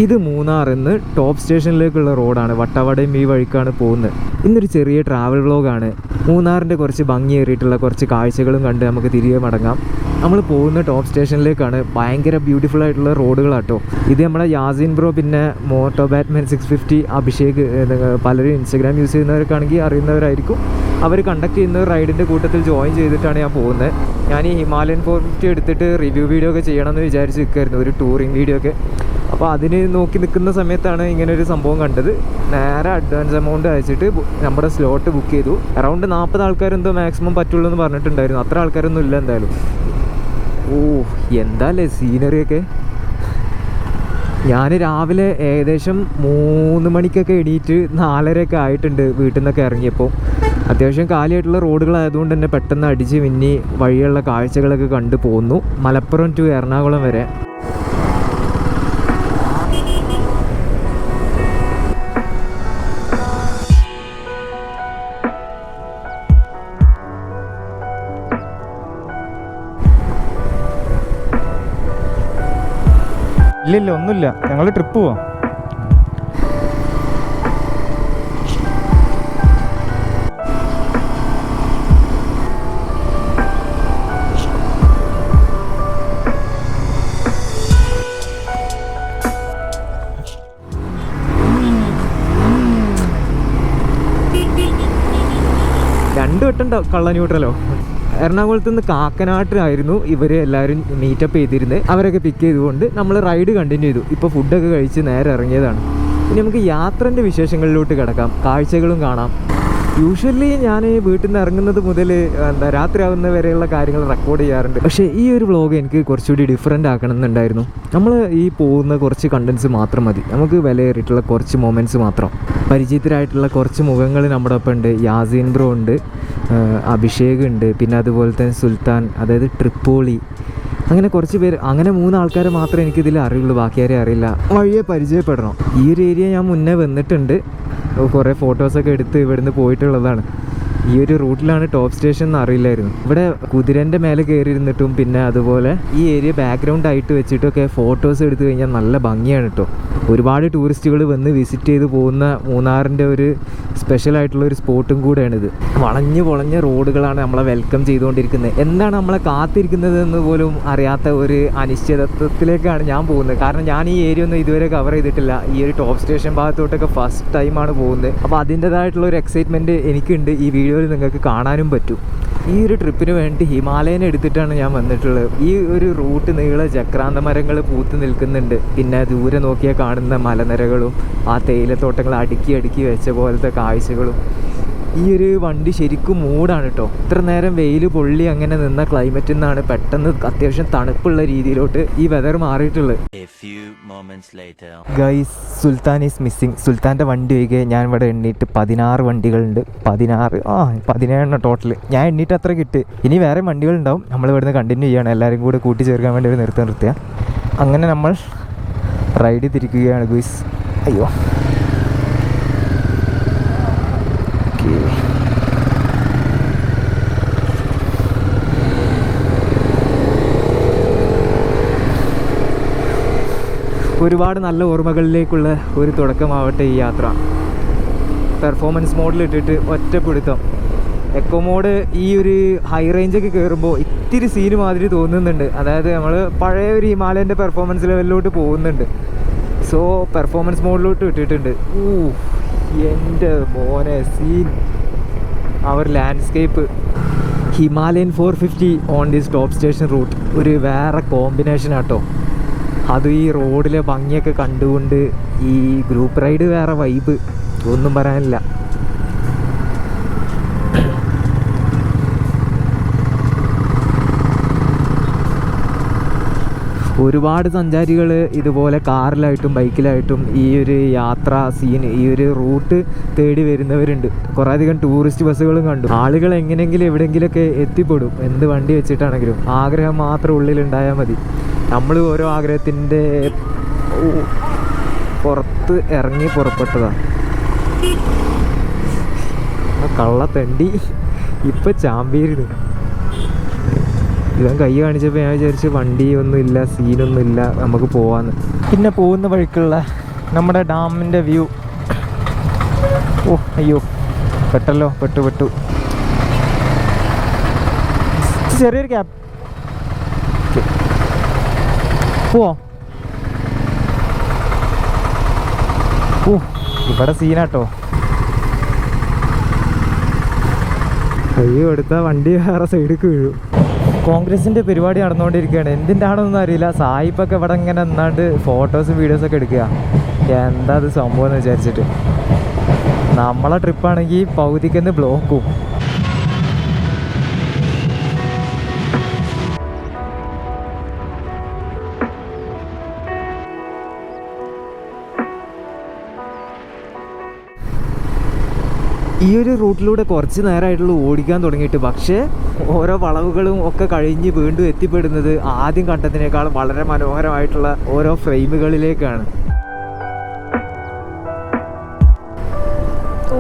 ഇത് മൂന്നാറിൽ നിന്ന് ടോപ്പ് സ്റ്റേഷനിലേക്കുള്ള റോഡാണ്. വട്ടവടയും ഈ വഴിക്കാണ് പോകുന്നത്. ഇന്നൊരു ചെറിയ ട്രാവൽ വ്ളോഗാണ്. മൂന്നാറിൻ്റെ കുറച്ച് ഭംഗിയേറിയിട്ടുള്ള കുറച്ച് കാഴ്ചകളും കണ്ട് നമുക്ക് തിരികെ മടങ്ങാം. നമ്മൾ പോകുന്ന ടോപ്പ് സ്റ്റേഷനിലേക്കാണ്. ഭയങ്കര ബ്യൂട്ടിഫുൾ ആയിട്ടുള്ള റോഡുകളാട്ടോ ഇത്. നമ്മുടെ യാസിൻ ബ്രോ, പിന്നെ മോട്ടോ ബാറ്റ്മാൻ 650, അഭിഷേക്, പലരും ഇൻസ്റ്റഗ്രാം യൂസ് ചെയ്യുന്നവർക്കാണെങ്കിൽ അറിയുന്നവരായിരിക്കും. അവർ കണ്ടക്ട് ചെയ്യുന്ന റൈഡിൻ്റെ കൂട്ടത്തിൽ ജോയിൻ ചെയ്തിട്ടാണ് ഞാൻ പോകുന്നത്. ഞാൻ ഈ ഹിമാലയൻ 450 എടുത്തിട്ട് റിവ്യൂ വീഡിയോ ഒക്കെ ചെയ്യണമെന്ന് വിചാരിച്ച് നിൽക്കുമായിരുന്നു, ഒരു ടൂറിങ് വീഡിയോ ഒക്കെ. അപ്പോൾ അതിന് നോക്കി നിൽക്കുന്ന സമയത്താണ് ഇങ്ങനൊരു സംഭവം കണ്ടത്. നേരെ അഡ്വാൻസ് എമൗണ്ട് അയച്ചിട്ട് നമ്മുടെ സ്ലോട്ട് ബുക്ക് ചെയ്തു. അറൗണ്ട് 40 ആൾക്കാരെന്തോ മാക്സിമം പറ്റുള്ളൂ എന്ന് പറഞ്ഞിട്ടുണ്ടായിരുന്നു. അത്ര ആൾക്കാരൊന്നും ഇല്ല എന്തായാലും. ഓ എന്താല്ലേ സീനറിയൊക്കെ. ഞാൻ രാവിലെ ഏകദേശം 3 മണിക്കൊക്കെ എണീറ്റ് 4:30 ആയിട്ടുണ്ട് വീട്ടിൽ നിന്നൊക്കെ ഇറങ്ങിയപ്പോൾ. അത്യാവശ്യം കാലിയായിട്ടുള്ള റോഡുകളായതുകൊണ്ട് തന്നെ പെട്ടെന്ന് അടിച്ച് മിന്നി വഴിയുള്ള കാഴ്ചകളൊക്കെ കണ്ടു പോന്നു. മലപ്പുറം ടു എറണാകുളം വരെ. ഇല്ല ഒന്നുമില്ല, ഞങ്ങൾ ട്രിപ്പ് പോവാം. രണ്ടു വട്ടം കള്ള ന്യൂട്രലോ. എറണാകുളത്ത് നിന്ന് കാക്കനാട്ടിലായിരുന്നു ഇവർ എല്ലാവരും മീറ്റപ്പ് ചെയ്തിരുന്നത്. അവരൊക്കെ പിക്ക് ചെയ്തുകൊണ്ട് നമ്മൾ റൈഡ് കണ്ടിന്യൂ ചെയ്തു. ഇപ്പോൾ ഫുഡൊക്കെ കഴിച്ച് നേരെ ഇറങ്ങിയതാണ്. ഇനി നമുക്ക് യാത്രൻ്റെ വിശേഷങ്ങളിലോട്ട് കിടക്കാം, കാഴ്ചകളും കാണാം. യൂഷ്വലി ഞാൻ വീട്ടിൽ നിന്ന് ഇറങ്ങുന്നത് മുതൽ രാത്രി ആവുന്ന വരെയുള്ള കാര്യങ്ങൾ റെക്കോർഡ് ചെയ്യാറുണ്ട്. പക്ഷേ ഈ ഒരു വ്ളോഗ് എനിക്ക് കുറച്ചുകൂടി ഡിഫറെൻ്റ് ആക്കണം എന്നുണ്ടായിരുന്നു. നമ്മൾ ഈ പോകുന്ന കുറച്ച് കണ്ടൻസ് മാത്രം മതി, നമുക്ക് വിലയേറിയിട്ടുള്ള കുറച്ച് മൊമെൻറ്റ്സ് മാത്രം. പരിചിതരായിട്ടുള്ള കുറച്ച് മുഖങ്ങൾ നമ്മുടെ ഒപ്പം ഉണ്ട്. യാസിൻ ബ്രോ ഉണ്ട്, അഭിഷേക് ഉണ്ട്, പിന്നെ അതുപോലെ തന്നെ സുൽത്താൻ, അതായത് ട്രിപ്പോളി, അങ്ങനെ കുറച്ച് പേര്. അങ്ങനെ 3 ആൾക്കാരെ മാത്രമേ എനിക്കിതിൽ അറിയുള്ളൂ, ബാക്കിയാരെ അറിയില്ല. വഴിയെ പരിചയപ്പെടണം. ഈ ഒരു ഏരിയ ഞാൻ മുന്നേ വന്നിട്ടുണ്ട്, കുറേ ഫോട്ടോസൊക്കെ എടുത്ത് ഇവിടുന്ന് പോയിട്ടുള്ളതാണ്. ഈ ഒരു റൂട്ടിലാണ് ടോപ്പ് സ്റ്റേഷൻ എന്ന് അറിയില്ലായിരുന്നു. ഇവിടെ കുതിരൻ്റെ മേലെ കയറിയിരുന്നിട്ടും പിന്നെ അതുപോലെ ഈ ഏരിയ ബാക്ക്ഗ്രൗണ്ട് ആയിട്ട് വെച്ചിട്ടൊക്കെ ഫോട്ടോസ് എടുത്തു കഴിഞ്ഞാൽ നല്ല ഭംഗിയാണ് കേട്ടോ. ഒരുപാട് ടൂറിസ്റ്റുകൾ വന്ന് വിസിറ്റ് ചെയ്ത് പോകുന്ന മൂന്നാറിൻ്റെ ഒരു സ്പെഷ്യലായിട്ടുള്ളൊരു സ്പോട്ടും കൂടെയാണിത്. വളഞ്ഞ് പൊളഞ്ഞ റോഡുകളാണ് നമ്മളെ വെൽക്കം ചെയ്തുകൊണ്ടിരിക്കുന്നത്. എന്താണ് നമ്മളെ കാത്തിരിക്കുന്നത് എന്ന് പോലും അറിയാത്ത ഒരു അനിശ്ചിതത്വത്തിലേക്കാണ് ഞാൻ പോകുന്നത്. കാരണം ഞാൻ ഈ ഏരിയ ഒന്നും ഇതുവരെ കവർ ചെയ്തിട്ടില്ല. ഈ ഒരു ടോപ്പ് സ്റ്റേഷൻ ഭാഗത്തോട്ടൊക്കെ ഫസ്റ്റ് ടൈമാണ് പോകുന്നത്. അപ്പോൾ അതിൻ്റേതായിട്ടുള്ള ഒരു എക്സൈറ്റ്മെൻറ്റ് എനിക്കുണ്ട്. ഈ വീഡിയോയിൽ നിങ്ങൾക്ക് കാണാനും പറ്റും. ഈ ഒരു ട്രിപ്പിന് വേണ്ടി ഹിമാലയൻ എടുത്തിട്ടാണ് ഞാൻ വന്നിട്ടുള്ളത്. ഈ ഒരു റൂട്ട് നീളെ ചക്രാന്ത മരങ്ങൾ പൂത്ത് നിൽക്കുന്നുണ്ട്. പിന്നെ ദൂരെ നോക്കിയാൽ കാണുന്ന മലനിരകളും ആ തേയിലത്തോട്ടങ്ങൾ അടുക്കി അടുക്കി വെച്ച പോലത്തെ കാഴ്ചകളും. ഈ ഒരു വണ്ടി ശരിക്കും മൂടാണ് കേട്ടോ. ഇത്ര നേരം വെയിൽ പൊള്ളി അങ്ങനെ നിന്ന ക്ലൈമറ്റിൽ നിന്നാണ് പെട്ടെന്ന് അത്യാവശ്യം തണുപ്പുള്ള രീതിയിലോട്ട് ഈ വെതർ മാറിയിട്ടുള്ളത്. Guys, Sultan is missing. സുൽത്താൻ്റെ വണ്ടി ഒഴികെ ഞാൻ ഇവിടെ എണ്ണീട്ട് 16 വണ്ടികളുണ്ട്. 17 ടോട്ടൽ. ഞാൻ എണ്ണീട്ട് അത്ര കിട്ടി. ഇനി വേറെ വണ്ടികളുണ്ടാവും. നമ്മൾ ഇവിടുന്ന് കണ്ടിന്യൂ ചെയ്യണം. എല്ലാവരും കൂടെ കൂട്ടിച്ചേർക്കാൻ വേണ്ടി ഒരു നിർത്തുക. അങ്ങനെ നമ്മൾ റൈഡ് തിരിക്കുകയാണ് ഗൈസ്. അയ്യോ, ഒരുപാട് നല്ല ഓർമ്മകളിലേക്കുള്ള ഒരു തുടക്കമാവട്ടെ ഈ യാത്ര. പെർഫോമൻസ് മോഡിലിട്ടിട്ട് ഒറ്റപ്പിടുത്തം. എക്കോ മോഡ് ഈ ഒരു ഹൈ റേഞ്ചൊക്കെ കയറുമ്പോൾ ഇത്തിരി സീന് മാതിരി തോന്നുന്നുണ്ട്. അതായത് നമ്മൾ പഴയ ഒരു ഹിമാലയൻ്റെ പെർഫോമൻസ് ലെവലിലോട്ട് പോകുന്നുണ്ട്. സോ പെർഫോമൻസ് മോഡിലോട്ട് ഇട്ടിട്ടുണ്ട്. എൻ്റെ മോനെ സീൻ, ആ ഒരു landscape. Himalayan 450 on this top station route ഒരു വേറെ കോമ്പിനേഷൻ ആട്ടോ. അത് ഈ റോഡിലെ ഭംഗിയൊക്കെ കണ്ടുകൊണ്ട് ഈ ഗ്രൂപ്പ് റൈഡ് വേറെ വൈബ്, ഒന്നും പറയാനില്ല. ഒരുപാട് സഞ്ചാരികൾ ഇതുപോലെ കാറിലായിട്ടും ബൈക്കിലായിട്ടും ഈ ഒരു യാത്രാ സീൻ, ഈ ഒരു റൂട്ട് തേടി വരുന്നവരുണ്ട്. കുറേ അധികം ടൂറിസ്റ്റ് ബസ്സുകളും കണ്ടു. ആളുകൾ എങ്ങനെയെങ്കിലും എവിടെയെങ്കിലുമൊക്കെ എത്തിപ്പെടും, എന്ത് വണ്ടി വെച്ചിട്ടാണെങ്കിലും. ആഗ്രഹം മാത്രം ഉള്ളിലുണ്ടായാൽ മതി. നമ്മൾ ഓരോ ആഗ്രഹത്തിൻ്റെ പുറത്ത് ഇറങ്ങി പുറപ്പെട്ടതാണ്. കള്ളത്തണ്ടി ഇപ്പം ചാമ്പിയിരുന്നു. ഇവൻ കൈ കാണിച്ചപ്പോൾ ഞാൻ വിചാരിച്ചു വണ്ടിയൊന്നുമില്ല, സീനൊന്നുമില്ല, നമുക്ക് പോവാന്ന്. പിന്നെ പോകുന്ന വഴിക്കുള്ള നമ്മുടെ ഡാമിൻ്റെ വ്യൂ. ഓ അയ്യോ, പെട്ടല്ലോ, പെട്ടു. ചെറിയൊരു ക്യാബ് പോവോ? ഓ ഇവിടെ സീനാട്ടോ. അയ്യോ, എടുത്ത വണ്ടി വേറെ സൈഡിലേക്ക് വീഴും. കോൺഗ്രസിൻ്റെ പരിപാടി നടന്നുകൊണ്ടിരിക്കുകയാണ്. എന്തിൻ്റെ ആണെന്നൊന്നും അറിയില്ല. സായിപ്പൊക്കെ ഇവിടെ ഇങ്ങനെ എന്നാണ്ട് ഫോട്ടോസും വീഡിയോസൊക്കെ എടുക്കുക. എന്താ അത് സംഭവം എന്ന് വിചാരിച്ചിട്ട്. നമ്മളെ ട്രിപ്പാണെങ്കിൽ പകുതിക്കെന്ന് ബ്ലോക്കും. ഈ ഒരു റൂട്ടിലൂടെ കുറച്ച് നേരമായിട്ടുള്ള ഓടിക്കാൻ തുടങ്ങിയിട്ട്. പക്ഷേ ഓരോ വളവുകളും ഒക്കെ കഴിഞ്ഞ് വീണ്ടും എത്തിപ്പെടുന്നത് ആദ്യം കണ്ടതിനേക്കാൾ വളരെ മനോഹരമായിട്ടുള്ള ഓരോ ഫ്രെയിമുകളിലേക്കാണ്. ഓ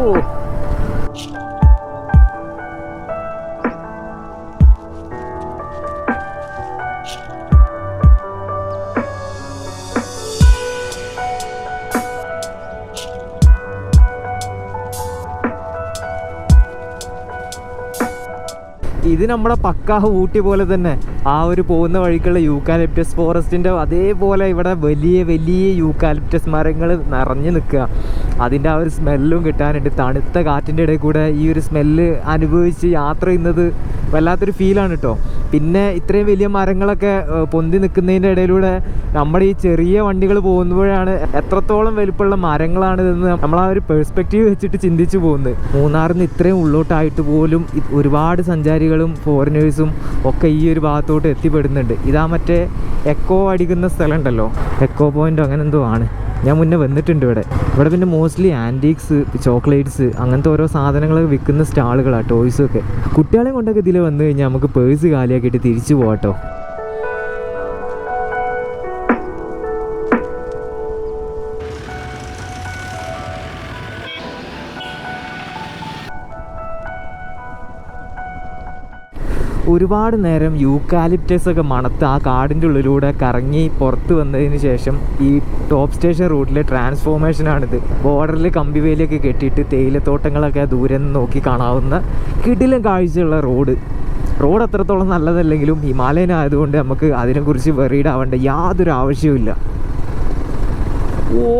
ഇത് നമ്മുടെ പക്കാ ഊട്ടി പോലെ തന്നെ ആ ഒരു പോകുന്ന വഴിക്കുള്ള യൂക്കാലിപ്റ്റസ് ഫോറസ്റ്റിൻ്റെ അതേപോലെ ഇവിടെ വലിയ വലിയ യൂക്കാലിപ്റ്റസ് മരങ്ങൾ നിറഞ്ഞു നിൽക്കുക. അതിൻ്റെ ആ ഒരു സ്മെല്ലും കിട്ടാനുണ്ട്. തണുത്ത കാറ്റിൻ്റെ ഇടയിൽ കൂടെ ഈ ഒരു സ്മെല്ല് അനുഭവിച്ച് യാത്ര ചെയ്യുന്നത് വല്ലാത്തൊരു ഫീലാണ് കേട്ടോ. പിന്നെ ഇത്രയും വലിയ മരങ്ങളൊക്കെ പൊന്തി നിൽക്കുന്നതിൻ്റെ ഇടയിലൂടെ നമ്മുടെ ഈ ചെറിയ വണ്ടികൾ പോകുമ്പോഴാണ് എത്രത്തോളം വലിപ്പമുള്ള മരങ്ങളാണിതെന്ന് നമ്മൾ ആ ഒരു പെർസ്പെക്റ്റീവ് വെച്ചിട്ട് ചിന്തിച്ചു പോകുന്നത്. മൂന്നാറിൽ നിന്ന് ഇത്രയും ഉള്ളോട്ടായിട്ട് പോലും ഒരുപാട് സഞ്ചാരികളും ഫോറിനേഴ്സും ഒക്കെ ഈ ഒരു ഭാഗത്തോട്ട് എത്തിപ്പെടുന്നുണ്ട്. ഇതാ മറ്റേ എക്കോ അടിക്കുന്ന സ്ഥലം ഉണ്ടല്ലോ, എക്കോ പോയിൻ്റ് അങ്ങനെ എന്തോ ആണ്. ഞാൻ മുന്നേ വന്നിട്ടുണ്ട് ഇവിടെ പിന്നെ മോസ്റ്റ്ലി ആൻറ്റീക്സ്, ചോക്ലേറ്റ്സ് അങ്ങനത്തെ ഓരോ സാധനങ്ങളൊക്കെ വിൽക്കുന്ന സ്റ്റാളുകളാണ്, ടോയ്സൊക്കെ. കുട്ടികളെ കൊണ്ടൊക്കെ ഇതിൽ വന്നു കഴിഞ്ഞാൽ നമുക്ക് പേഴ്സ് കാലിയാക്കിയിട്ട് തിരിച്ചു പോകാട്ടോ. ഒരുപാട് നേരം യൂക്കാലിപ്റ്റസ് ഒക്കെ മണത്ത് ആ കാടിൻ്റെ ഉള്ളിലൂടെ കറങ്ങി പുറത്ത് വന്നതിന് ശേഷം ഈ ടോപ്പ് സ്റ്റേഷൻ റൂട്ടിലെ ട്രാൻസ്ഫോർമേഷനാണിത്. ബോർഡറിൽ കമ്പിവേലിയൊക്കെ കെട്ടിയിട്ട് തേയിലത്തോട്ടങ്ങളൊക്കെ ദൂരെ നിന്ന് നോക്കി കാണാവുന്ന കിടിലം കാഴ്ചയുള്ള റോഡ് അത്രത്തോളം നല്ലതല്ലെങ്കിലും ഹിമാലയൻ ആയതുകൊണ്ട് നമുക്ക് അതിനെക്കുറിച്ച് വെറീഡ് ആവേണ്ട യാതൊരു ആവശ്യവുമില്ല. ഓ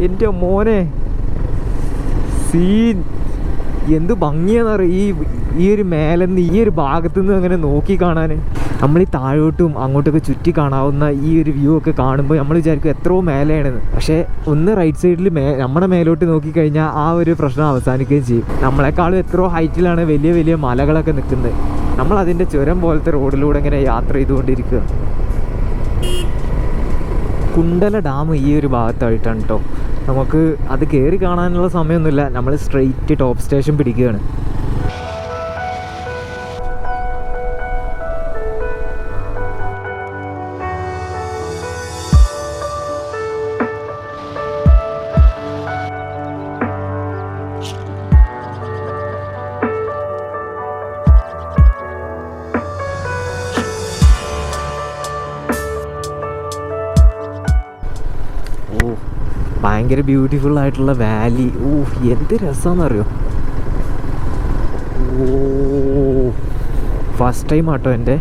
എൻ്റെ മോനെ, സീൻ എന്ത് ഭംഗിയാണെന്നറിയാം ഈ ഒരു മേലെന്ന് ഈ ഒരു ഭാഗത്തു നിന്ന് അങ്ങനെ നോക്കി കാണാൻ. നമ്മൾ ഈ താഴോട്ടും അങ്ങോട്ടൊക്കെ ചുറ്റി കാണാവുന്ന ഈ ഒരു വ്യൂ ഒക്കെ കാണുമ്പോൾ നമ്മൾ വിചാരിക്കും എത്രയോ മേലെയാണെന്ന്. പക്ഷേ ഒന്ന് റൈറ്റ് സൈഡിൽ നമ്മുടെ മേലോട്ട് നോക്കിക്കഴിഞ്ഞാൽ ആ ഒരു പ്രശ്നം അവസാനിക്കുകയും ചെയ്യും. നമ്മളെക്കാളും എത്രയോ ഹൈറ്റിലാണ് വലിയ വലിയ മലകളൊക്കെ നിൽക്കുന്നത്. നമ്മൾ അതിൻ്റെ ചുരം പോലത്തെ റോഡിലൂടെ ഇങ്ങനെ യാത്ര ചെയ്തുകൊണ്ടിരിക്കുക. കുണ്ടല ഡാം ഈ ഒരു ഭാഗത്തായിട്ടാണ് കേട്ടോ. നമുക്ക് അത് കയറി കാണാനുള്ള സമയമൊന്നുമില്ല. നമ്മൾ സ്ട്രെയിറ്റ് ടോപ്പ് സ്റ്റേഷൻ പിടിക്കുകയാണ്. ഭയങ്കര ബ്യൂട്ടിഫുൾ ആയിട്ടുള്ള വാലി. ഓ എന്ത് രസമാണെന്നറിയോ. ഓ ഫസ്റ്റ് ടൈം ആട്ടോ എൻ്റെ.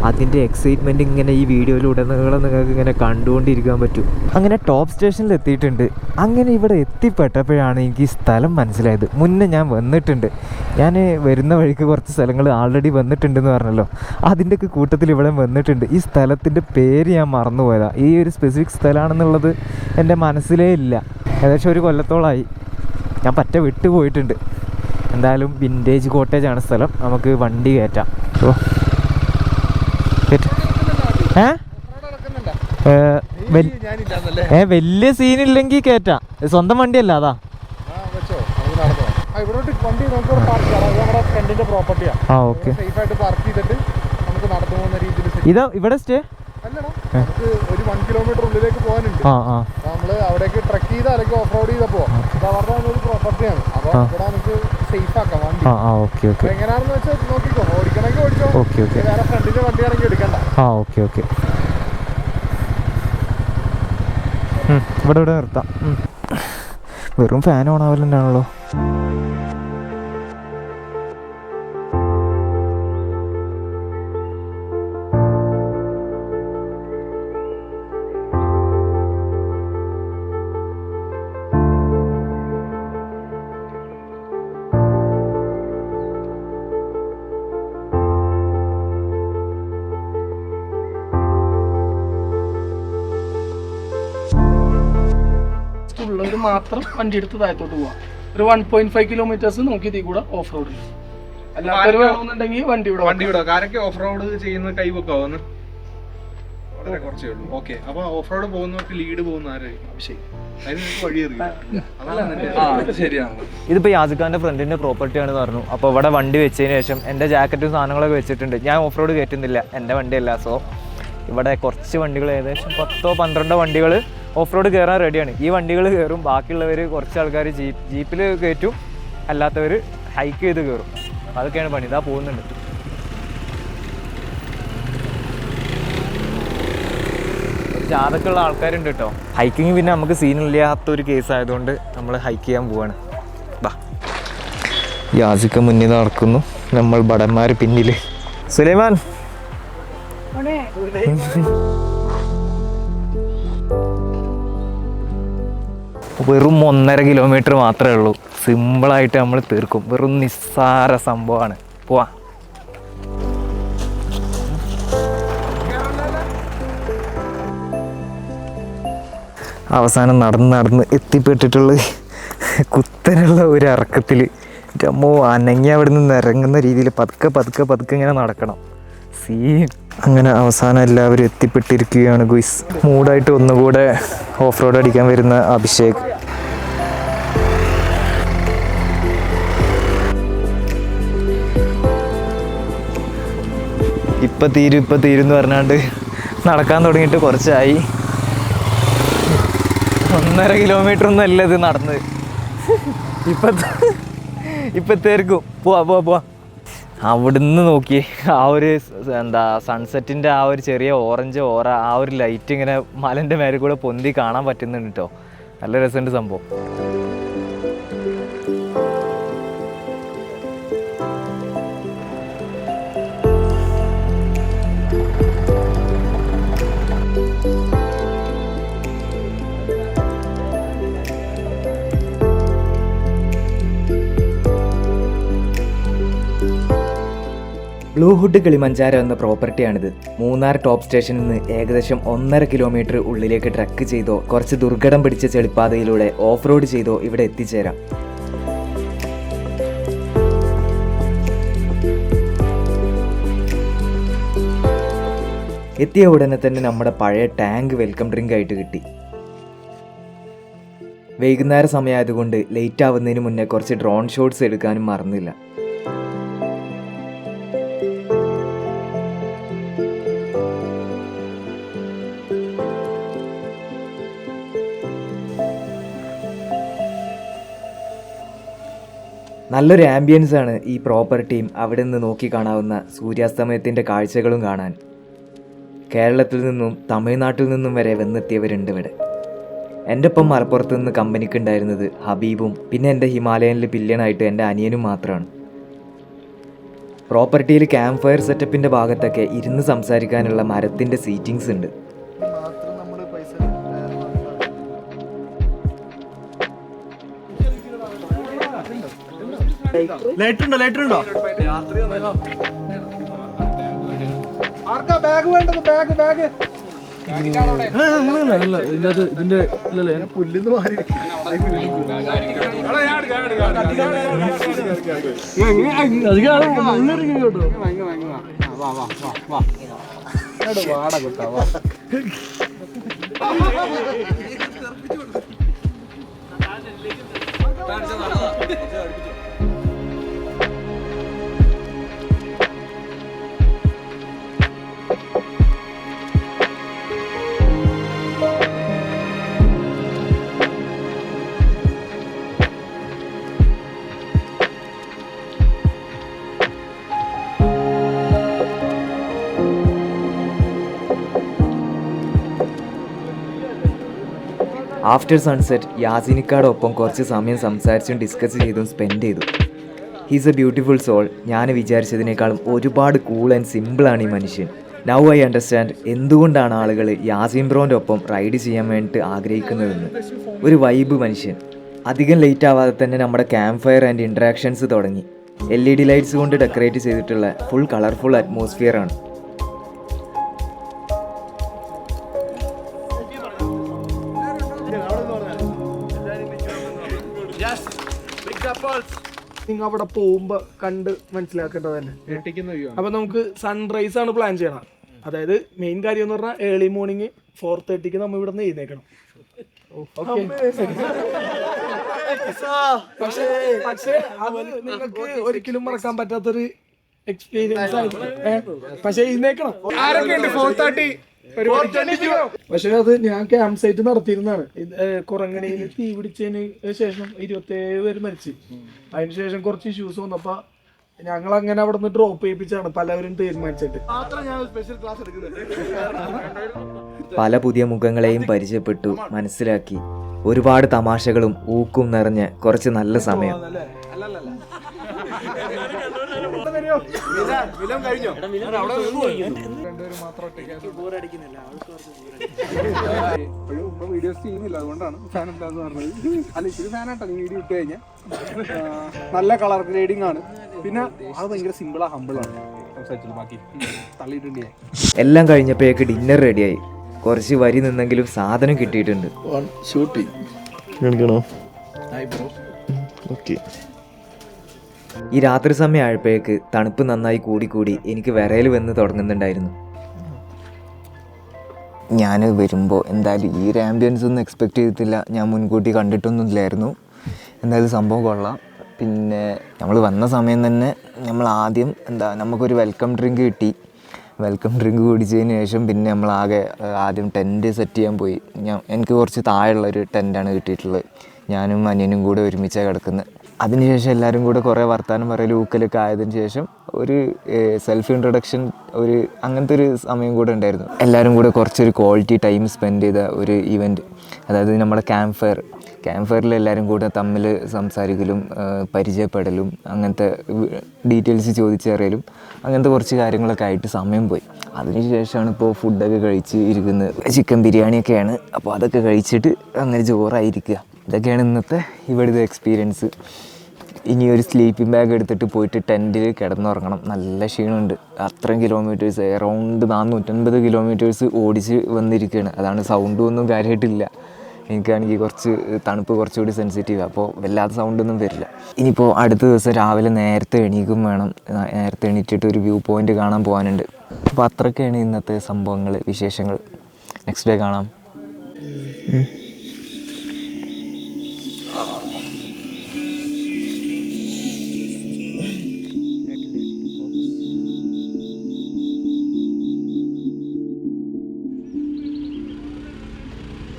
അതിൻ്റെ എക്സൈറ്റ്മെൻറ്റ് ഇങ്ങനെ ഈ വീഡിയോയിലൂടെ നിങ്ങൾക്ക് ഇങ്ങനെ കണ്ടുകൊണ്ടിരിക്കാൻ പറ്റും. അങ്ങനെ ടോപ്പ് സ്റ്റേഷനിൽ എത്തിയിട്ടുണ്ട്. അങ്ങനെ ഇവിടെ എത്തിപ്പെട്ടപ്പോഴാണ് എനിക്ക് ഈ സ്ഥലം മനസ്സിലായത്. മുന്നേ ഞാൻ വന്നിട്ടുണ്ട്. ഞാൻ വരുന്ന വഴിക്ക് കുറച്ച് സ്ഥലങ്ങൾ ആൾറെഡി വന്നിട്ടുണ്ടെന്ന് പറഞ്ഞല്ലോ, അതിൻ്റെയൊക്കെ കൂട്ടത്തിൽ ഇവിടെ വന്നിട്ടുണ്ട്. ഈ സ്ഥലത്തിൻ്റെ പേര് ഞാൻ മറന്നുപോയതാണ്. ഈ ഒരു സ്പെസിഫിക് സ്ഥലമാണെന്നുള്ളത് എൻ്റെ മനസ്സിലേ ഇല്ല. ഏകദേശം ഒരു കൊല്ലത്തോളമായി ഞാൻ പറ്റ വിട്ടുപോയിട്ടുണ്ട്. എന്തായാലും വിൻറ്റേജ് കോട്ടേജാണ് സ്ഥലം. നമുക്ക് വണ്ടി കയറ്റാം. വലിയ സീനില്ലെങ്കിൽ കയറ്റാം. സ്വന്തം വണ്ടിയല്ല, അതാ. ആ ഓക്കെ. ഇതാ ഇവിടെ സ്റ്റേ. ഒരു 1 കിലോമീറ്റർ ഉള്ളിലേക്ക് പോകാനുണ്ട്. നമ്മള് അവിടേക്ക് ട്രക്ക് ചെയ്ത് അല്ലെങ്കിൽ ഓഫ് റോഡ് ചെയ്തപ്പോ അവരുടെ പ്രോപ്പർട്ടിയാണ്. അപ്പൊ ഇവിടെ നമുക്ക് സേഫ് ആക്കാം വണ്ടി. എങ്ങനെയാണെന്ന് വെച്ചാൽ നോക്കിക്കോ, ഓടിക്കണമെങ്കിൽ ഓടിച്ചോ. വേറെ ഫ്രണ്ടിന്റെ വണ്ടിയാണെങ്കിൽ എടുക്കണ്ട. ഇവിടെ നിർത്താം. വെറും ഫാൻ ഓൺ ആവലുണ്ടാണല്ലോ. ഉള്ളവർ മാത്രം വണ്ടി എടുത്ത് താഴത്തോട്ട് പോവാം. ഒരു 1.5 കിലോമീറ്റേഴ്സ് നമുക്ക് ഇതിൽ കൂടെ ഓഫ് റോഡ് അല്ലാത്തവർ വേണമെന്നുണ്ടെങ്കിൽ വണ്ടി വിടാം. കാരൊക്കെ ഓഫ് റോഡ് ചെയ്യുന്ന കൈവെക്കാവുന്ന വളരെ കുറച്ചേ ഉള്ളൂ. ഓക്കെ, അപ്പൊ ഓഫ് റോഡ് പോകുന്നവർക്ക് ലീഡ് പോകുന്ന ആരായിരിക്കും? ശരിയാണ്. ഇതിപ്പോ യാസിഖാന്റെ ഫ്രണ്ടിന്റെ പ്രോപ്പർട്ടി ആണ് പറഞ്ഞു. അപ്പോൾ ഇവിടെ വണ്ടി വെച്ചതിന് ശേഷം എൻ്റെ ജാക്കറ്റും സാധനങ്ങളൊക്കെ വെച്ചിട്ടുണ്ട്. ഞാൻ ഓഫ് റോഡ് കയറ്റുന്നില്ല, എൻ്റെ വണ്ടിയല്ല. സോ ഇവിടെ കുറച്ച് വണ്ടികൾ, ഏകദേശം 10-12 വണ്ടികൾ ഓഫ് റോഡ് കയറാൻ റെഡിയാണ്. ഈ വണ്ടികൾ കയറും, ബാക്കിയുള്ളവർ കുറച്ച് ആൾക്കാർ ജീപ്പിൽ കയറ്റും, അല്ലാത്തവർ ഹൈക്ക് ചെയ്ത് കയറും. അതൊക്കെയാണ് പണി. ഇതാ പോകുന്നുണ്ട്. ജാഥക്കുള്ള ആൾക്കാരുണ്ട് കേട്ടോ. ഹൈക്കിങ് പിന്നെ നമുക്ക് സീനില്ലാത്തൊരു കേസ് ആയതുകൊണ്ട് നമ്മൾ ഹൈക്ക് ചെയ്യാൻ പോവാണ്. ബാ, യാസിക്ക മുന്നിൽ നടക്കുന്നു, നമ്മൾ ഭടന്മാർ പിന്നിൽ. സുലൈമാൻ വെറും 1.5 കിലോമീറ്റർ മാത്രമേ ഉള്ളൂ. സിമ്പിളായിട്ട് നമ്മൾ തീർക്കും. വെറും നിസ്സാര സംഭവമാണ്. പോവാ. അവസാനം നടന്ന് എത്തിപ്പെട്ടിട്ടുള്ള കുത്തനുള്ള ഒരു ഇറക്കത്തിൽ അമ്മോ അനങ്ങി അവിടെ നിന്ന് ഇറങ്ങുന്ന രീതിയിൽ പതുക്കെ ഇങ്ങനെ നടക്കണം. സീൻ. അങ്ങനെ അവസാനം എല്ലാവരും എത്തിപ്പെട്ടിരിക്കുകയാണ് ഗുയ്സ്. മൂഡായിട്ട് ഒന്നുകൂടെ ഓഫ് റോഡ് അടിക്കാൻ വരുന്ന അഭിഷേക്. ഇപ്പം തീരും എന്ന് പറഞ്ഞാണ്ട് നടക്കാൻ തുടങ്ങിയിട്ട് കുറച്ചായി. 1.5 കിലോമീറ്റർ ഒന്നും അല്ല ഇത് നടന്നത്. ഇപ്പത്തേർക്കും പോവാ. അവിടുന്ന് നോക്കി ആ ഒരു സൺസെറ്റിൻ്റെ ആ ഒരു ചെറിയ ഓറഞ്ച് ഓറ, ആ ഒരു ലൈറ്റ് ഇങ്ങനെ മലൻ്റെ മേലെ കൂടെ പൊന്തി കാണാൻ പറ്റുന്നുണ്ട് കേട്ടോ. നല്ല രസമുണ്ട് സംഭവം. ബ്ലൂ ഹുഡ് കിളിമഞ്ചാരോ എന്ന പ്രോപ്പർട്ടിയാണിത്. മൂന്നാർ ടോപ്പ് സ്റ്റേഷനിൽ നിന്ന് ഏകദേശം 1.5 കിലോമീറ്റർ ഉള്ളിലേക്ക് ട്രക്ക് ചെയ്തോ കുറച്ച് ദുർഘടം പിടിച്ച ചെളിപ്പാതയിലൂടെ ഓഫ് റോഡ് ചെയ്തോ ഇവിടെ എത്തിച്ചേരാം. എത്തിയ ഉടനെ തന്നെ നമ്മുടെ പഴയ ടാങ്ക് വെൽക്കം ഡ്രിങ്ക് ആയിട്ട് കിട്ടി. വൈകുന്നേര സമയമായതുകൊണ്ട് ലേറ്റ് ആവുന്നതിന് മുന്നേ കുറച്ച് ഡ്രോൺ ഷോട്ട്സ് എടുക്കാനും മറന്നില്ല. നല്ലൊരു ആംബിയൻസ് ആണ് ഈ പ്രോപ്പർട്ടിയും അവിടെ നിന്ന് നോക്കി കാണാവുന്ന സൂര്യാസ്തമയത്തിൻ്റെ കാഴ്ചകളും കാണാൻ. കേരളത്തിൽ നിന്നും തമിഴ്നാട്ടിൽ നിന്നും വരെ വന്നെത്തിയവരുണ്ട് ഇവിടെ. എൻ്റെ ഒപ്പം മലപ്പുറത്ത് നിന്ന് കമ്പനിക്ക് ഉണ്ടായിരുന്നത് ഹബീബും പിന്നെ എൻ്റെ ഹിമാലയനിൽ പില്യണായിട്ട് എൻ്റെ അനിയനും മാത്രമാണ്. പ്രോപ്പർട്ടിയിൽ ക്യാമ്പ് ഫയർ സെറ്റപ്പിൻ്റെ ഭാഗത്തൊക്കെ ഇരുന്ന് സംസാരിക്കാനുള്ള മരത്തിൻ്റെ സീറ്റിങ്സ് ഉണ്ട്. ലൈറ്റ് ഉണ്ടോ? ആർക്കാ ബാഗ് വേണ്ടത്? ബാഗ് ഇതിന്റെ പുല്ലിന്ന് മാറി വാട കിട്ടാ. ആഫ്റ്റർ സൺസെറ്റ് യാസിനിക്കാടൊപ്പം കുറച്ച് സമയം സംസാരിച്ചും ഡിസ്കസ് ചെയ്തും സ്പെൻഡ് ചെയ്തു. He's a beautiful soul. ഞാൻ വിചാരിച്ചതിനേക്കാളും ഒരുപാട് കൂൾ ആൻഡ് സിമ്പിളാണ് ഈ മനുഷ്യൻ. നൗ ഐ അണ്ടർസ്റ്റാൻഡ് എന്തുകൊണ്ടാണ് ആളുകൾ യാസീൻ ബ്രോൻ്റെ ഒപ്പം റൈഡ് ചെയ്യാൻ വേണ്ടിയിട്ട് ആഗ്രഹിക്കുന്നതെന്ന്. ഒരു വൈബ് മനുഷ്യൻ. അധികം ലേറ്റ് ആവാതെ തന്നെ നമ്മുടെ ക്യാമ്പ് ഫയർ ആൻഡ് ഇൻട്രാക്ഷൻസ് തുടങ്ങി. LED ലൈറ്റ്സ് കൊണ്ട് ഡെക്കറേറ്റ് ചെയ്തിട്ടുള്ള ഫുൾ കളർഫുൾ അറ്റ്മോസ്ഫിയർ ആണ്. നിങ്ങൾ അവിടെ പോകുമ്പോ കണ്ട് മനസ്സിലാക്കേണ്ടത് തന്നെ. അപ്പൊ നമുക്ക് സൺറൈസ് ആണ് പ്ലാൻ ചെയ്യണം. അതായത് മെയിൻ കാര്യം എന്ന് പറഞ്ഞാൽ ഏർലി മോർണിംഗ് 4:30 നമ്മൾ ഇവിടെ നിന്ന് എഴുന്നേക്കണം. പക്ഷേ അത് നിങ്ങൾക്ക് ഒരിക്കലും മറക്കാൻ പറ്റാത്തൊരു എക്സ്പീരിയൻസ് ആയിരുന്നു. പക്ഷെ എഴുന്നേക്കണം. പക്ഷെ അത് ഞാൻ ക്യാമ്പ് സൈറ്റ് നടത്തിയിരുന്നാണ്. കുറങ്ങണിയിൽ തീ പിടിച്ചതിന് ശേഷം 27 പേര് മരിച്ചു. അതിനുശേഷം കുറച്ച് ഇഷ്യൂസ് വന്നപ്പോ ഞങ്ങൾ അങ്ങനെ അവിടെ നിന്ന് ഡ്രോപ്പ് ചെയ്യിപ്പിച്ചാണ് പലവരും തീരുമാനിച്ചിട്ട്. പല പുതിയ മുഖങ്ങളെയും പരിചയപ്പെട്ടു, മനസ്സിലാക്കി. ഒരുപാട് തമാശകളും ഊക്കും നിറഞ്ഞ കുറച്ച് നല്ല സമയം. വീഡിയോസ് ചെയ്യുന്നില്ല, അതുകൊണ്ടാണ് ഫാൻ എന്താന്ന് പറഞ്ഞത്. അല്ല, ഇച്ചിരി ഫാനാട്ടോ നീ വീഡിയോ ഇട്ട് കഴിഞ്ഞാൽ. നല്ല കളർ ഗ്രേഡിംഗ് ആണ്. പിന്നെ അത് ഭയങ്കര സിമ്പിളാ, ഹമ്പിളാണ്. ബാക്കി തള്ളിയിട്ടുണ്ട്. എല്ലാം കഴിഞ്ഞപ്പോഴേക്ക് ഡിന്നർ റെഡിയായി. കുറച്ച് വരി നിന്നെങ്കിലും സാധനം കിട്ടിയിട്ടുണ്ട്. ഈ രാത്രി സമയം ആയപ്പോഴേക്ക് തണുപ്പ് നന്നായി കൂടിക്കൂടി എനിക്ക് വിറയൽ വന്ന് തുടങ്ങുന്നുണ്ടായിരുന്നു. ഞാൻ വരുമ്പോൾ എന്തായാലും ഈ ഒരു ആംബിയൻസ് ഒന്നും എക്സ്പെക്റ്റ് ചെയ്തിട്ടില്ല. ഞാൻ മുൻകൂട്ടി കണ്ടിട്ടൊന്നുമില്ലായിരുന്നു. എന്തായാലും സംഭവം കൊള്ളാം. പിന്നെ നമ്മൾ വന്ന സമയം തന്നെ നമ്മൾ ആദ്യം നമുക്കൊരു വെൽക്കം ഡ്രിങ്ക് കിട്ടി. വെൽക്കം ഡ്രിങ്ക് കുടിച്ചതിന് ശേഷം പിന്നെ നമ്മൾ ആദ്യം ടെൻറ്റ് സെറ്റ് ചെയ്യാൻ പോയി. എനിക്ക് കുറച്ച് താഴെയുള്ളൊരു ടെൻറ്റാണ് കിട്ടിയിട്ടുള്ളത്. ഞാനും അനിയനും കൂടെ ഒരുമിച്ചാണ് കിടക്കുന്നത്. അതിനുശേഷം എല്ലാവരും കൂടെ കുറേ വർത്താനം പറയൽ ഊക്കലൊക്കെ ആയതിനു ശേഷം ഒരു സെൽഫ് ഇൻട്രൊഡക്ഷൻ, അങ്ങനത്തെ ഒരു സമയം കൂടെ ഉണ്ടായിരുന്നു. എല്ലാവരും കൂടെ കുറച്ചൊരു ക്വാളിറ്റി ടൈം സ്പെൻഡ് ചെയ്ത ഒരു ഇവൻറ്റ്. അതായത് നമ്മുടെ ക്യാമ്പ് ഫയറിൽ എല്ലാവരും കൂടെ തമ്മിൽ സംസാരിക്കലും പരിചയപ്പെടലും അങ്ങനത്തെ ഡീറ്റെയിൽസ് ചോദിച്ചറിയലും അങ്ങനത്തെ കുറച്ച് കാര്യങ്ങളൊക്കെ ആയിട്ട് സമയം പോയി. അതിനുശേഷമാണ് ഇപ്പോൾ ഫുഡൊക്കെ കഴിച്ച് ഇരിക്കുന്നത്. ചിക്കൻ ബിരിയാണിയൊക്കെയാണ്. അപ്പോൾ അതൊക്കെ കഴിച്ചിട്ട് അങ്ങനെ ചോറായിരിക്കുക. ഇതൊക്കെയാണ് ഇന്നത്തെ ഇവിടുത്തെ എക്സ്പീരിയൻസ്. ഇനി ഒരു സ്ലീപ്പിംഗ് ബാഗ് എടുത്തിട്ട് പോയിട്ട് ടെൻറ്റിൽ കിടന്നുറങ്ങണം. നല്ല ക്ഷീണമുണ്ട്. അത്രയും കിലോമീറ്റേഴ്സ്, അറൗണ്ട് 450 കിലോമീറ്റേഴ്സ് ഓടിച്ച് വന്നിരിക്കുകയാണ്. അതാണ് സൗണ്ടും ഒന്നും കാര്യമായിട്ടില്ല. എനിക്കാണെങ്കിൽ കുറച്ച് തണുപ്പ് കുറച്ചുകൂടി സെൻസിറ്റീവ്, അപ്പോൾ വല്ലാത്ത സൗണ്ടൊന്നും വരില്ല. ഇനിയിപ്പോൾ അടുത്ത ദിവസം രാവിലെ നേരത്തെ എണീക്കും വേണം. നേരത്തെ എണീറ്റിട്ട് ഒരു വ്യൂ പോയിൻ്റ് കാണാൻ പോകാനുണ്ട്. അപ്പോൾ അത്രയൊക്കെയാണ് ഇന്നത്തെ സംഭവങ്ങൾ, വിശേഷങ്ങൾ. നെക്സ്റ്റ് ഡേ കാണാം.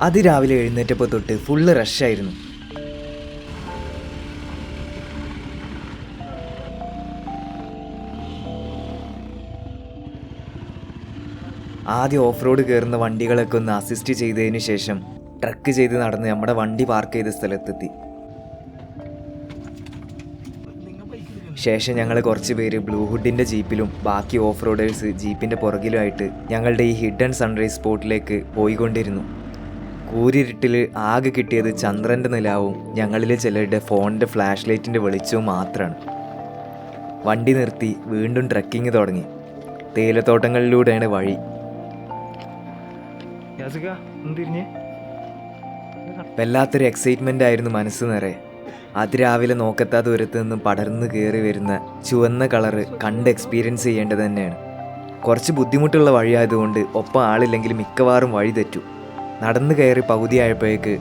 അതിരാവിലെ എഴുന്നേറ്റപ്പോൾ തൊട്ട് ഫുള്ള് റഷായിരുന്നു. ആദ്യം ഓഫ് റോഡ് കയറുന്ന വണ്ടികളൊക്കെ ഒന്ന് അസിസ്റ്റ് ചെയ്തതിന് ശേഷം ട്രക്ക് ചെയ്ത് നടന്ന് നമ്മുടെ വണ്ടി പാർക്ക് ചെയ്ത സ്ഥലത്തെത്തി. ശേഷം ഞങ്ങൾ കുറച്ച് പേര് ബ്ലൂ ഹുഡിൻ്റെ ജീപ്പിലും ബാക്കി ഓഫ് റോഡേഴ്സ് ജീപ്പിൻ്റെ പുറകിലുമായിട്ട് ഞങ്ങളുടെ ഈ ഹിഡൻ സൺറൈസ് സ്പോട്ടിലേക്ക് പോയിക്കൊണ്ടിരുന്നു. കൂരിരുട്ടിൽ ആകെ കിട്ടിയത് ചന്ദ്രൻ്റെ നിലാവും ഞങ്ങളിൽ ചിലരുടെ ഫോണിൻ്റെ ഫ്ലാഷ് ലൈറ്റിൻ്റെ വെളിച്ചവും മാത്രമാണ്. വണ്ടി നിർത്തി വീണ്ടും ട്രക്കിങ് തുടങ്ങി. തേയിലത്തോട്ടങ്ങളിലൂടെയാണ് വഴി. വല്ലാത്തൊരു എക്സൈറ്റ്മെൻ്റ് ആയിരുന്നു മനസ്സ് നിറയെ. അതിരാവിലെ നോക്കത്താ ദൂരത്ത് നിന്നും പടർന്നു കയറി വരുന്ന ചുവന്ന കളറ് കണ്ട് എക്സ്പീരിയൻസ് ചെയ്യേണ്ടത് തന്നെയാണ്. കുറച്ച് ബുദ്ധിമുട്ടുള്ള വഴിയായതുകൊണ്ട് ഒപ്പം ആളില്ലെങ്കിൽ മിക്കവാറും വഴി തെറ്റും. നടന്നു കയറി പകുതിയായപ്പോഴേക്ക്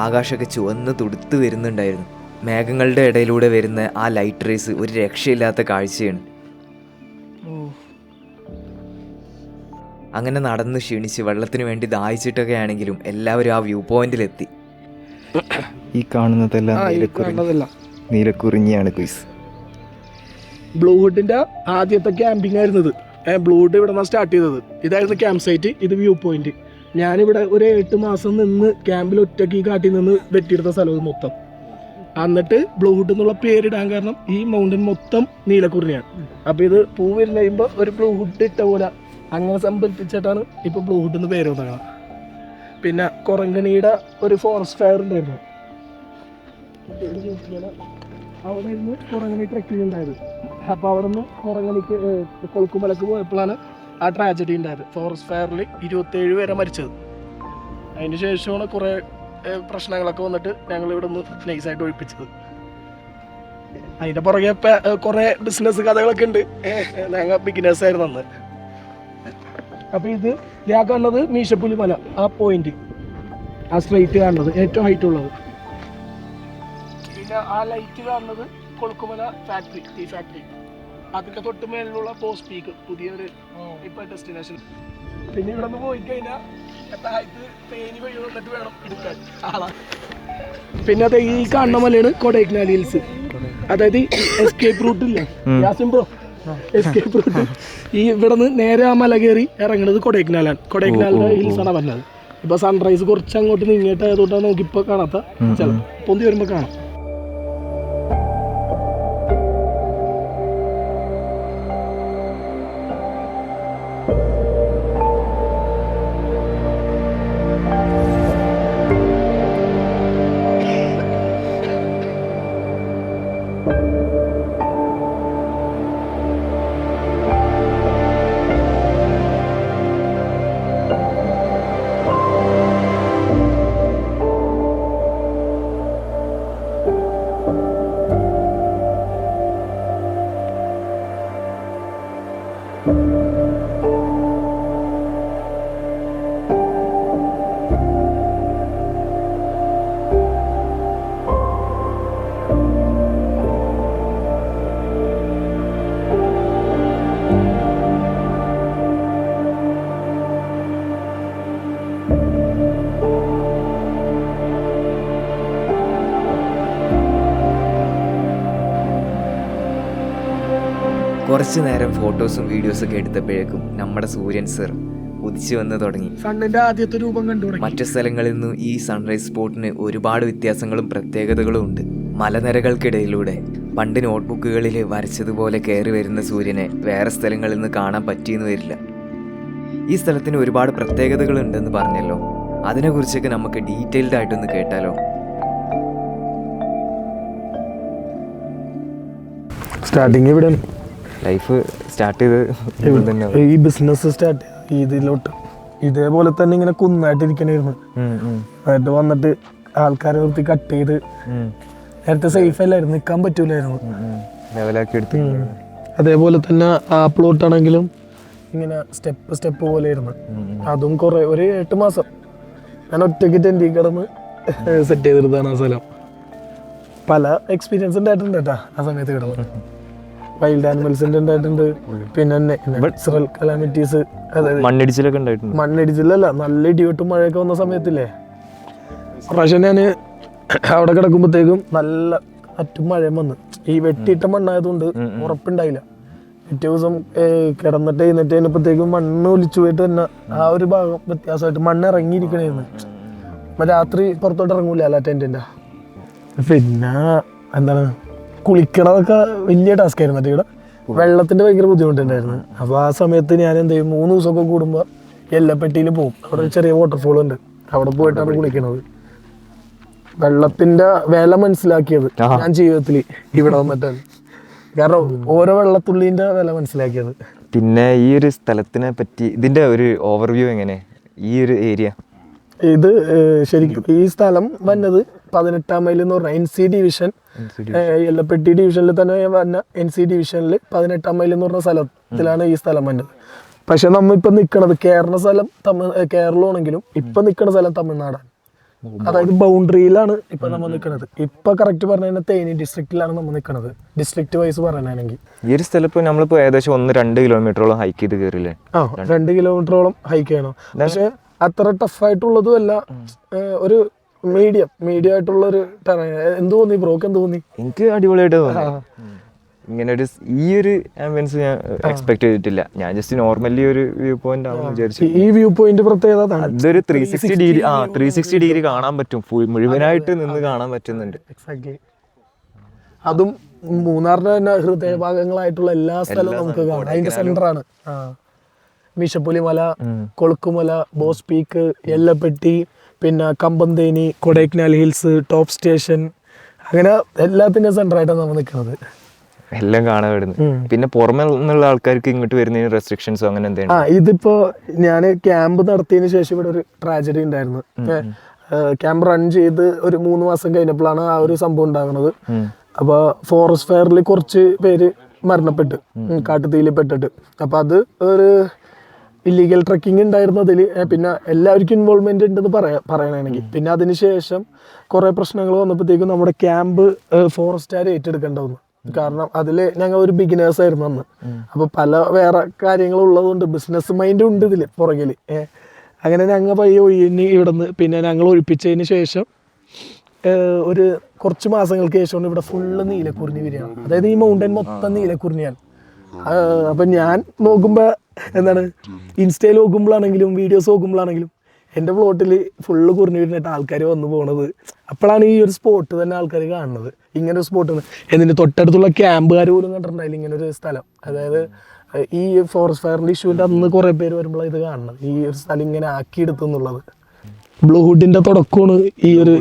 ആകാശമൊക്കെ ചുവന്ന് തുടുത്ത് വരുന്നുണ്ടായിരുന്നു. മേഘങ്ങളുടെ ഇടയിലൂടെ വരുന്ന ആ ലൈറ്റ് റേസ് ഒരു രക്ഷയില്ലാത്ത കാഴ്ചയാണ്. അങ്ങനെ നടന്ന് ക്ഷീണിച്ച് വെള്ളത്തിന് വേണ്ടി ദാഹിച്ചിട്ടൊക്കെ ആണെങ്കിലും എല്ലാവരും ആ വ്യൂ പോയിന്റിലെത്തി. ഈ കാണുന്നതെല്ലാം നീലക്കുറിഞ്ഞിയാണ് ക്വിസ്. ബ്ലൂ ഹുഡിന്റെ ആദ്യത്തെ ക്യാമ്പിംഗ് ആയിരുന്നത്. ബ്ലൂ ഹുഡ് ഇവിടെ നിന്നാണ് സ്റ്റാർട്ട് ചെയ്തത്. ഇതായിരുന്നു ക്യാമ്പ് സൈറ്റ്, ഇത് വ്യൂ പോയിന്റ്. ഞാനിവിടെ ഒരു 8 മാസം നിന്ന് ക്യാമ്പിൽ ഒറ്റയ്ക്ക് ഈ കാട്ടിൽ നിന്ന് വെട്ടിയെടുത്ത സ്ഥലം മൊത്തം. എന്നിട്ട് ബ്ലൂ ഹുഡ് എന്നുള്ള പേരിടാൻ കാരണം ഈ മൗണ്ടൻ മൊത്തം നീലക്കുറിഞ്ഞാണ്. അപ്പോൾ ഇത് പൂ വരുന്ന കഴിയുമ്പോൾ ഒരു ബ്ലൂ ഹുഡ് ഇട്ട പോലെ അങ്ങനെ സങ്കല്പിച്ചിട്ടാണ് ഇപ്പോൾ ബ്ലൂ ഹുഡ് എന്ന് പേര് വന്നത്. പിന്നെ കൊറങ്കണിയുടെ ഒരു ഫോറസ്റ്റ് ഫയർ ഉണ്ടായിരുന്നു, അവിടെ നിന്ന് കൊറങ്ങണി ട്രക്കിംഗ് ഉണ്ടായത്. അപ്പോൾ അവിടെ നിന്ന് കൊറങ്ങണിക്ക് കൊളുക്കുമലക്ക് പോയപ്പോഴാണ് ആ ട്രാജഡി ഉണ്ടായത്. ഫോറസ്റ്റ് ഫയറിൽ 27 പേരെ മരിച്ചത്. അതിന് ശേഷമാണ് കുറേ പ്രശ്നങ്ങളൊക്കെ വന്നിട്ട് ഞങ്ങൾ ഇവിടെ നിന്ന് നൈസായിട്ട് ഒഴിപ്പിച്ചത്. അതിൻ്റെ പുറകെ കുറേ ബിസിനസ് കഥകളൊക്കെ ഉണ്ട്. ഞങ്ങൾ ബിഗിനേഴ്സ് ആയിരുന്നു അന്ന്. അപ്പോൾ ഇത് ഞാൻ കാണുന്നത് മീശപ്പുലി മല, ആ പോയിന്റ്, ആ സ്ട്രെയിറ്റ് കാണുന്നത് ഏറ്റവും ഹൈറ്റ് ഉള്ളത്. പിന്നെ ആ ലൈറ്റ് കാണുന്നത് കൊളുക്കുമല ഫാക്ടറി, ടീ ഫാക്ടറി. അതിൻ്റെ തൊട്ട് മേളിലുള്ള പോസ്റ്റ് പീക്ക്, പുതിയൊരു ഇപ്പോൾ ഡെസ്റ്റിനേഷൻ. പിന്നെ ഇവിടെ നിന്ന് പോയി കഴിഞ്ഞാൽ തേനി വഴി വന്നിട്ട് വേണം എടുക്കാൻ ആളാ. പിന്നെ അത് ഈ കാണുന്ന മലയാണ് കൊടൈക്കനാൽ ഹിൽസ്, അതായത് എസ്കേപ്പ് റൂട്ട് ഇല്ലേ യാസിംബ്രോ, എസ്കേപ്പ് റൂട്ട്. ഈ ഇവിടെ നിന്ന് നേരെ ആ മല കയറി ഇറങ്ങുന്നത് കൊടൈക്കനാലാണ്. കൊടൈക്കനാലിൻ്റെ ഹിൽസാണ് പറഞ്ഞത്. ഇപ്പൊ സൺറൈസ് കുറച്ച് അങ്ങോട്ട് നീങ്ങിയിട്ടായതുകൊണ്ടാണ് നമുക്കിപ്പോൾ കാണാത്ത, ചില പൊന്തി വരുമ്പോൾ കാണാം. കുറച്ച് നേരം ഫോട്ടോസും വീഡിയോസൊക്കെ എടുത്തപ്പോഴേക്കും നമ്മുടെ സൂര്യൻ സർ ഉദിച്ചു വന്ന് തുടങ്ങി. സണ്ണിന്റെ ആദ്യത്തെ രൂപം കണ്ടു. മറ്റു സ്ഥലങ്ങളിൽ നിന്നും ഈ സൺറൈസ് സ്പോട്ടിന് ഒരുപാട് വ്യത്യാസങ്ങളും പ്രത്യേകതകളും ഉണ്ട്. മലനിരകൾക്കിടയിലൂടെ പണ്ട് നോട്ട്ബുക്കുകളിൽ വരച്ചതുപോലെ കയറി വരുന്ന സൂര്യനെ വേറെ സ്ഥലങ്ങളിൽ നിന്ന് കാണാൻ പറ്റിയെന്ന് വരില്ല. ഈ സ്ഥലത്തിന് ഒരുപാട് പ്രത്യേകതകൾ ഉണ്ടെന്ന് പറഞ്ഞല്ലോ, അതിനെക്കുറിച്ചൊക്കെ നമുക്ക് ഡീറ്റെയിൽഡ് ആയിട്ടൊന്ന് കേട്ടാലോ. സ്റ്റാർട്ടിങ് ഇവിടെ ലൈഫ് സ്റ്റാർട്ട് ചെയ്ത് ഈ ബിസിനസ് സ്റ്റാർട്ട് ഇതിലോട്ട് ഇതേപോലെ തന്നെ ഇങ്ങനെ കുന്നായിട്ടിരിക്കണായിരുന്നു. എന്നിട്ട് വന്നിട്ട് ആൾക്കാരെ നിർത്തി കട്ട് ചെയ്ത്, നേരത്തെ സേഫ് അല്ലായിരുന്നു, നിൽക്കാൻ പറ്റൂലായിരുന്നു, ലെവലാക്കി എടുത്ത്. അതേപോലെ തന്നെ ആ പ്ലോട്ടാണെങ്കിലും ഇങ്ങനെ സ്റ്റെപ്പ് പോലെ ആയിരുന്നു. അതും കുറെ ഒരു 8 മാസം ഞാൻ ഒറ്റയ്ക്ക് ടെൻറ്റിൽ കിടന്ന് സെറ്റ് ചെയ്തെടുത്താണ് ആ സ്ഥലം. പല എക്സ്പീരിയൻസ് ഉണ്ടായിട്ടുണ്ട് കേട്ടാ ആ സമയത്ത് കിടന്ന്. വൈൽഡ് ആനിമൽസിന്റെ ഉണ്ടായിട്ടുണ്ട്, പിന്നെ നാച്ചുറൽ കലാമിറ്റീസ്, അതായത് മണ്ണിടിച്ചിലൊക്കെ ഉണ്ടായിട്ടുണ്ട്. മണ്ണിടിച്ചിലല്ല, നല്ല ഇടിവെട്ടും മഴയൊക്കെ വന്ന സമയത്തില്ലേ, പ്രാവശ്യം ഞാൻ അവിടെ കിടക്കുമ്പോഴത്തേക്കും നല്ല അറ്റും മഴയും വന്ന്. ഈ വെട്ടിയിട്ട മണ്ണായതുകൊണ്ട് ഉറപ്പുണ്ടായില്ല. പിറ്റേ ദിവസം കിടന്നിട്ട് എഴുന്നേറ്റ് കഴിഞ്ഞപ്പോഴത്തേക്കും മണ്ണ് ഒലിച്ചു പോയിട്ട് തന്നെ ആ ഒരു ഭാഗം വ്യത്യാസമായിട്ട് മണ്ണ് ഇറങ്ങിയിരിക്കണേന്ന്. രാത്രി പുറത്തോട്ട് ഇറങ്ങൂല അല്ല ടെന്റിന്റെ. പിന്നെ എന്താണ് കുളിക്കണതൊക്കെ വലിയ ടാസ്ക് ആയിരുന്നു. മറ്റേ ഇവിടെ വെള്ളത്തിന്റെ ഭയങ്കര ബുദ്ധിമുട്ടുണ്ടായിരുന്നു. അപ്പോൾ ആ സമയത്ത് ഞാൻ എന്ത് ചെയ്യും, 3 ദിവസമൊക്കെ കൂടുമ്പോൾ എല്ലപ്പെട്ടിയിൽ പോകും. അവിടെ ഒരു ചെറിയ വാട്ടർഫോൾ ഉണ്ട്, അവിടെ പോയിട്ടാണ് കുളിക്കണത്. വെള്ളത്തിന്റെ വില മനസ്സിലാക്കിയത് ഞാൻ ജീവിതത്തിൽ ഇവിടെ വന്നിട്ടാണ്. കാരണം ഓരോ വെള്ളത്തുള്ളിന്റെ വില മനസ്സിലാക്കിയത്. പിന്നെ ഈ ഒരു സ്ഥലത്തിനെ പറ്റി ഇതിന്റെ ഒരു ഓവർവ്യൂ എങ്ങനെ, ഈ ഒരു ഏരിയ? ഇത് ശരിക്കും ഈ സ്ഥലം വന്നത് 18 മൈൽ എന്ന് പറഞ്ഞ NC ഡിവിഷൻ, എല്ലപ്പെട്ടി ഡിവിഷനിൽ തന്നെ വന്ന NC ഡിവിഷനിൽ 18 മൈൽ എന്ന് പറഞ്ഞ സ്ഥലത്തിലാണ് ഈ സ്ഥലം വന്നത്. പക്ഷെ നമ്മ ഇപ്പൊ നിൽക്കുന്നത് കേരള സ്ഥലം കേരളമാണെങ്കിലും ഇപ്പൊ നിൽക്കുന്ന സ്ഥലം തമിഴ്നാടാണ്. അതായത് ബൗണ്ടറിയിലാണ് ഇപ്പൊ നമ്മൾ നിൽക്കുന്നത്. ഇപ്പൊ കറക്റ്റ് പറഞ്ഞു കഴിഞ്ഞാൽ തേനി ഡിസ്ട്രിക്റ്റിലാണ് നമ്മൾ നിൽക്കുന്നത്, ഡിസ്ട്രിക്ട് വൈസ് പറയാനാണെങ്കിൽ. ഈ ഒരു സ്ഥലം ഇപ്പൊ നമ്മളിപ്പോ ഏകദേശം 1-2 കിലോമീറ്ററോളം ഹൈക്ക് ചെയ്ത് കയറില്ലേ? 2 കിലോമീറ്ററോളം ഹൈക്ക് ചെയ്യണം. പക്ഷെ അത്ര ടഫായിട്ടുള്ളതും അല്ല, ഒരു മീഡിയം ആയിട്ടുള്ള ഒരു ടെറൈൻ. എന്ത് തോന്നി ബ്രോക്ക്? എന്ത് തോന്നി? എനിക്ക് അടിപൊളിയായിട്ട് തോന്നി. ഇങ്ങനെ ഒരു ഈ ഒരു ആംബിയൻസ് ഞാൻ എക്സ്പെക്ട് ചെയ്തിട്ടില്ല. ഞാൻ ജസ്റ്റ് നോർമലി ഒരു വ്യൂ പോയിന്റ് ആണെന്ന് വിചാരിച്ചു. ഈ വ്യൂ പോയിന്റ് പ്രത്യേകത അതൊരു 360 ഡിഗ്രി കാണാൻ പറ്റും, മുഴുവനായിട്ട് നിന്ന് കാണാൻ പറ്റുന്നുണ്ട്. എക്സാക്ട്ലി. അതും മൂന്നാറിന്റെ തന്നെ ഹൃദയഭാഗങ്ങളായിട്ടുള്ള എല്ലാ സ്ഥലവും നമുക്ക് കാണാം. അതിന്റെ സെന്ററാണ്. മീശപ്പുലി മല, കൊളുക്കുമല, ബോസ് പീക്ക്, എല്ലപ്പെട്ടി, പിന്നെ കമ്പന്തേനി, കൊടൈക്കനാൽ ഹിൽസ്, ടോപ്പ് സ്റ്റേഷൻ, അങ്ങനെ എല്ലാത്തിൻ്റെ സെൻ്ററായിട്ടാണ് നമ്മൾ നിൽക്കുന്നത്. എല്ലാം കാണാൻ വരുന്നത്. പിന്നെ പുറമെ നിന്നുള്ള ആൾക്കാർക്ക് ഇങ്ങോട്ട് വരുന്നതിന് റെസ്ട്രിക്ഷൻസോ അങ്ങനെ എന്തെങ്കിലും? ഇതിപ്പോ ഞാൻ ക്യാമ്പ് നടത്തിയതിന് ശേഷം ഇവിടെ ഒരു ട്രാജഡി ഉണ്ടായിരുന്നു. ക്യാമ്പ് റൺ ചെയ്ത് ഒരു 3 മാസം കഴിഞ്ഞപ്പോഴാണ് ആ ഒരു സംഭവം ഉണ്ടാകുന്നത്. അപ്പോൾ ഫോറസ്റ്റ് ഫയറിൽ കുറച്ച് പേര് മരണപ്പെട്ട്, കാട്ടുതീയിൽ പെട്ടിട്ട്. അപ്പോൾ അത് ഒരു ഇല്ലീഗൽ ട്രക്കിംഗ് ഉണ്ടായിരുന്നതിൽ പിന്നെ എല്ലാവർക്കും ഇൻവോൾവ്മെന്റ് ഉണ്ടെന്ന് പറയണമെങ്കിൽ. പിന്നെ അതിനുശേഷം കുറേ പ്രശ്നങ്ങൾ വന്നപ്പോഴത്തേക്കും നമ്മുടെ ക്യാമ്പ് ഫോറസ്റ്റുകാർ ഏറ്റെടുക്കേണ്ട വന്നു. കാരണം അതിൽ ഞങ്ങൾ ഒരു ബിഗിനേഴ്സ് ആയിരുന്നു അന്ന്. അപ്പോൾ പല വേറെ കാര്യങ്ങളുള്ളതുകൊണ്ട് ബിസിനസ് മൈൻഡ് ഉണ്ട് ഇതിൽ പുറകിൽ. അങ്ങനെ ഞങ്ങൾ പയ്യെ ഒഴിഞ്ഞ് ഇവിടെ നിന്ന് പിന്നെ ഞങ്ങൾ ഒഴിപ്പിച്ചതിന് ശേഷം ഒരു കുറച്ച് മാസങ്ങൾക്ക് ശേഷമാണ് ഇവിടെ ഫുള്ള് നീലക്കുറിഞ്ഞി വരികയാണ്. അതായത് ഈ മൗണ്ടൻ മൊത്തം നീലക്കുറിഞ്ഞിയാണ്. അപ്പം ഞാൻ നോക്കുമ്പോൾ എന്താണ്, ഇൻസ്റ്റയിൽ നോക്കുമ്പോഴാണെങ്കിലും വീഡിയോസ് നോക്കുമ്പോഴാണെങ്കിലും എൻ്റെ പ്ലോട്ടിൽ ഫുള്ള് കുറിഞ്ഞു വരുന്നിട്ട് ആൾക്കാർ വന്നു പോണത്. അപ്പോഴാണ് ഈ ഒരു സ്പോട്ട് തന്നെ ആൾക്കാർ കാണുന്നത്. ഇങ്ങനെ ഒരു സ്പോട്ട് എന്നിട്ട് തൊട്ടടുത്തുള്ള ക്യാമ്പുകാർ പോലും കണ്ടിട്ടുണ്ടായില്ല ഇങ്ങനെ ഒരു സ്ഥലം. അതായത് ഈ ഫോറസ്റ്റ് ഫയറിൻ്റെ ഇഷ്യൂവിൻ്റെ അന്ന് കുറേ പേര് വരുമ്പോഴാണ് ഇത് കാണുന്നത്, ഈ ഒരു സ്ഥലം ഇങ്ങനെ ആക്കിയെടുത്തു എന്നുള്ളത്. ബ്ലൂ ഹുഡിന്റെ തുടക്കമാണ് ഈ ഒരു,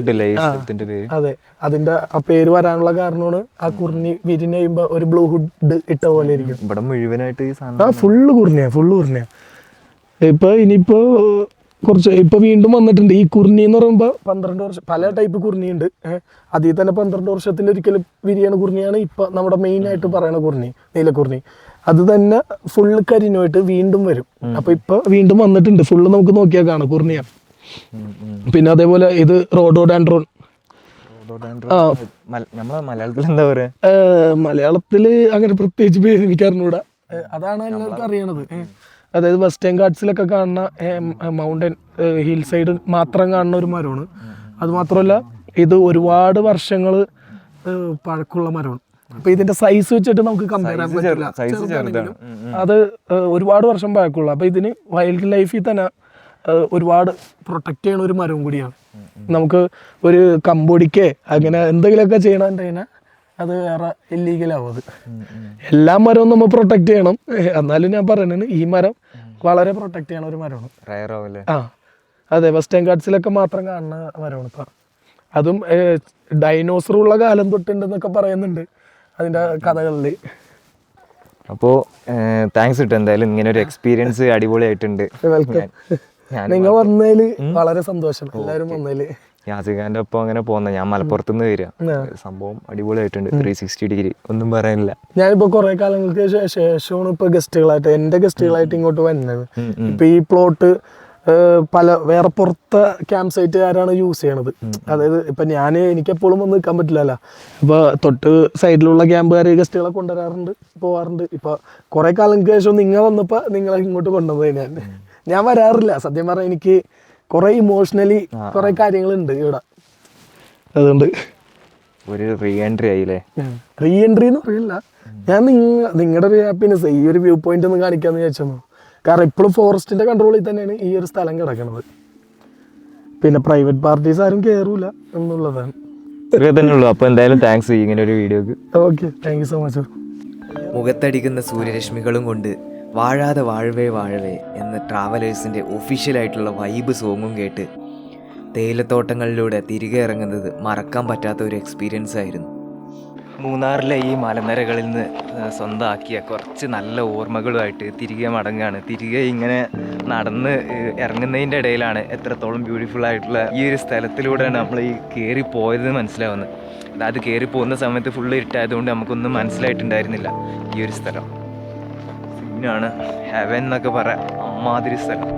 അതെ, അതിന്റെ ആ പേര് വരാനുള്ള കാരണമാണ് ആ കുറിഞ്ഞി വിരിഞ്ഞ് കഴിയുമ്പോ ഒരു ബ്ലൂ ഹുഡ് ഇട്ട പോലെ ഇരിക്കും. ഇവിടെ മുഴുവനായിട്ട് ഫുള്ള് കുറിഞ്ഞ. ഇപ്പൊ ഇനിയിപ്പോ കുറച്ച് ഇപ്പൊ വീണ്ടും വന്നിട്ടുണ്ട് ഈ കുറിഞ്ഞി എന്ന് പറയുമ്പോ 12 വർഷം പല ടൈപ്പ് കുറിഞ്ഞിയുണ്ട്. അതിൽ തന്നെ 12 വർഷത്തിൽ ഒരിക്കലും വിരിയണ കുറിഞ്ഞിയാണ് ഇപ്പൊ നമ്മുടെ മെയിൻ ആയിട്ട് പറയണ കുറിഞ്ഞി, നീലക്കുറിഞ്ഞി. അത് തന്നെ ഫുള്ള് കരിഞ്ഞുമായിട്ട് വീണ്ടും വരും. അപ്പൊ ഇപ്പൊ വീണ്ടും വന്നിട്ടുണ്ട്. ഫുള്ള് നമുക്ക് നോക്കിയാൽ കാണാം കുറിഞ്ഞിയാണ്. പിന്നെ അതേപോലെ ഇത് റോഡോഡാൻഡ്രോൺ. മലയാളത്തിൽ എന്താ പറയാ? മലയാളത്തില് അങ്ങനെ പ്രത്യേകിച്ച് പേര് എനിക്ക് അറിഞ്ഞൂടാ. അതാണ് എല്ലാവർക്കും അറിയണത്. അതായത് വെസ്റ്റേൺ ഗാർഡ്സിലൊക്കെ കാണുന്ന മൗണ്ടൻ ഹിൽ സൈഡ് മാത്രം കാണുന്ന ഒരു മരമാണ്. അത് മാത്രമല്ല ഇത് ഒരുപാട് വർഷങ്ങൾ പഴക്കമുള്ള മരമാണ്. അപ്പൊ ഇതിന്റെ സൈസ് വെച്ചിട്ട് നമുക്ക് കമ്പയർ ചെയ്യാൻ പറ്റില്ല. അത് ഒരുപാട് വർഷം പഴക്കമുള്ള. അപ്പൊ ഇതിന് വൈൽഡ് ലൈഫിൽ തന്നെ ഒരുപാട് പ്രൊട്ടക്ട് ചെയ്യണ ഒരു മരവും കൂടിയാണ്. നമുക്ക് ഒരു കമ്പോടിക്കേ അങ്ങനെ എന്തെങ്കിലുമൊക്കെ ചെയ്യണമെന്നുണ്ടെങ്കിൽ അത് വേറെ ഇല്ലീഗലാവും. അത് എല്ലാ മരവും നമ്മൾ പ്രൊട്ടക്ട് ചെയ്യണം. എന്നാലും ഞാൻ പറയുന്നത് ഈ മരം വളരെ പ്രൊട്ടക്ട് ചെയ്യണ ഒരു മരമാണ്. അതെ, വെസ്റ്റേൺ ഗാർഡ്സിലൊക്കെ മാത്രം കാണുന്ന മരമാണ് ഇപ്പം. അതും ഡൈനോസർ ഉള്ള കാലം തൊട്ടുണ്ടെന്നൊക്കെ പറയുന്നുണ്ട് അതിൻ്റെ കഥകളിൽ. അപ്പോൾ താങ്ക്സ് കിട്ടും എന്തായാലും, ഇങ്ങനെ ഒരു എക്സ്പീരിയൻസ് അടിപൊളിയായിട്ടുണ്ട്. വെൽക്കം. നിങ്ങൾ വന്നതിൽ വളരെ സന്തോഷം. എല്ലാവരും വന്നതിൽ. യാസിഖാന്റെ ഒപ്പം അങ്ങനെ പോകുന്ന, ഞാൻ മലപ്പുറത്ത് നിന്ന് വരിക. സംഭവം അടിപൊളിയായിട്ടുണ്ട്. 360 ഡിഗ്രി ഒന്നും പറയാനില്ല. ഞാനിപ്പോ കുറെ കാലങ്ങൾക്ക് ശേഷമാണ് ഇപ്പൊ എന്റെ ഗസ്റ്റുകളായിട്ട് ഇങ്ങോട്ട് വരുന്നത്. ഇപ്പൊ ഈ പ്ലോട്ട് പല വേറെ പുറത്തെ ക്യാമ്പ് സൈറ്റുകാരാണ് യൂസ് ചെയ്യണത്. അതായത് ഇപ്പൊ എനിക്കെപ്പോഴും വന്ന് നിൽക്കാൻ പറ്റില്ലല്ലോ. ഇപ്പൊ തൊട്ട് സൈഡിലുള്ള ക്യാമ്പുകാർ ഗസ്റ്റുകളെ കൊണ്ടുവരാറുണ്ട്, പോവാറുണ്ട്. ഇപ്പൊ കുറെ കാലങ്ങൾക്ക് ശേഷം നിങ്ങൾ വന്നപ്പോ നിങ്ങളെ ഇങ്ങോട്ട് കൊണ്ടുവന്നത് ഞാൻ വരാറില്ല സത്യം പറഞ്ഞാൽ. എനിക്ക് കുറെ ഇമോഷണലി കുറെ കാര്യങ്ങളുണ്ട് ഇവിടെ. അതുകൊണ്ട് ഒരു റീ എൻട്രി ആയില്ലേ? റീ എൻട്രി എന്ന് പറയില്ല, ഞാൻ നിങ്ങളുടെ ഒരു ഹാപ്പിനെസ് ഈ ഒരു വ്യൂ പോയിന്റ് ഒന്ന് കാണിക്കാന്ന് വിചാരിച്ചു. കാരണം ഇപ്പോഴും ഫോറസ്റ്റിന്റെ കൺട്രോളിൽ തന്നെയാണ് ഈ ഒരു സ്ഥലം കിടക്കുന്നത്. പിന്നെ പ്രൈവറ്റ് പാർട്ടീസ് ആരും കയറൂല എന്നുള്ളതാണ്. അപ്പൊ എന്തായാലും താങ്ക്സ് ഇങ്ങനെ ഒരു വീഡിയോക്ക്. Okay, thank you so much. മുഖത്തടിക്കുന്ന സൂര്യരശ്മികളും കൊണ്ട് വാഴാതെ വാഴവേ വാഴവേ എന്ന ട്രാവലേഴ്സിൻ്റെ ഒഫീഷ്യലായിട്ടുള്ള വൈബ് സോങ്ങും കേട്ട് തേയിലത്തോട്ടങ്ങളിലൂടെ തിരികെ ഇറങ്ങുന്നത് മറക്കാൻ പറ്റാത്ത ഒരു എക്സ്പീരിയൻസ് ആയിരുന്നു. മൂന്നാറിലെ ഈ മലനിരകളിൽ നിന്ന് സ്വന്തമാക്കിയ കുറച്ച് നല്ല ഓർമ്മകളുമായിട്ട് തിരികെ മടങ്ങുകയാണ്. തിരികെ ഇങ്ങനെ നടന്ന് ഇറങ്ങുന്നതിൻ്റെ ഇടയിലാണ് എത്രത്തോളം ബ്യൂട്ടിഫുൾ ആയിട്ടുള്ള ഈ ഒരു സ്ഥലത്തിലൂടെയാണ് നമ്മൾ ഈ കയറി പോയത് മനസ്സിലാവുന്നത്. അതായത് കയറി പോകുന്ന സമയത്ത് ഫുള്ള് ഇരുട്ടായതുകൊണ്ട് നമുക്കൊന്നും മനസ്സിലായിട്ടുണ്ടായിരുന്നില്ല ഈ ഒരു സ്ഥലം. ാണ് ഹെവൻ എന്നൊക്കെ പറയാം, അമ്മാതിരി സ്ഥലം.